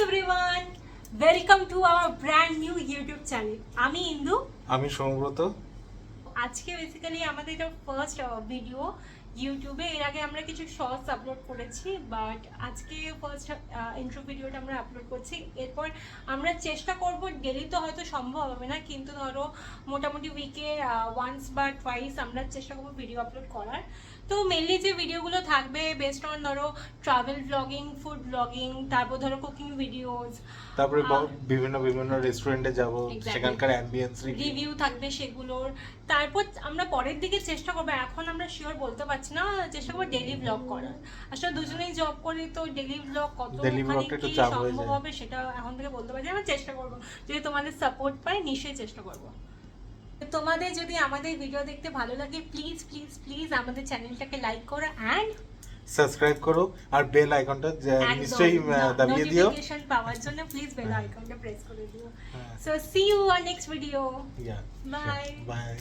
everyone, welcome to our brand new YouTube channel. আমি ইন্দু, আমি সৌম্যব্রত। আজকে বেসিক্যালি আমাদের এটা ফার্স্ট ভিডিও ইউটিউবে। এর আগে আমরা কিছু শর্টস আপলোড করেছি, বাট আজকে ফার্স্ট ইন্ট্রো ভিডিওটা আমরা আপলোড করছি। এরপর আমরা চেষ্টা করব, ডেলি তো হয়তো সম্ভব হবে না, কিন্তু ধরো মোটামুটি উইকে ওয়ান্স বা টুয়াইস আমরা চেষ্টা করবো ভিডিও আপলোড করার। তো মেনলি যে ভিডিওগুলো থাকবে বেসড অন ধরো ট্রাভেল ব্লগিং, ফুড ব্লগিং, তারপর ধরো কুকিং ভিডিওস, তারপরে বিভিন্ন বিভিন্ন রেস্টুরেন্টে যাব, Exactly. সেখানকার অ্যাম্বিয়েন্স রিভিউ থাকবে সেগুলোর। তারপর আমরা পরের দিকে চেষ্টা করবো, এখন আমরা শিওর বলতে পারছি না, চেষ্টা করবো ডেলি ব্লগ করার। আসলে দুজনেই জব করি, তো ডেলি ব্লগ Daily vlog টা কতখানি একটু কি চাপ হয়ে সম্ভব যায়। হবে সেটা এখন থেকে বলতে পারছি না। আমরা চেষ্টা করবো, যদি তোমাদের সাপোর্ট পাই নিশ্চয়ই চেষ্টা করবো। তোমাদের যদি আমাদের ভিডিও দেখতে ভালো লাগে, প্লিজ প্লিজ প্লিজ আমাদের চ্যানেলটাকে লাইক করো অ্যান্ড সাবস্ক্রাইব করো, আর বেল আইকনটা নিশ্চয়ই দাবিয়ে দিও। নোটিফিকেশন পাওয়ার জন্য প্লিজ বেল আইকনটা প্রেস করে দিও। হ্যাঁ। So see you on next video. Yeah, Bye. sure. Bye.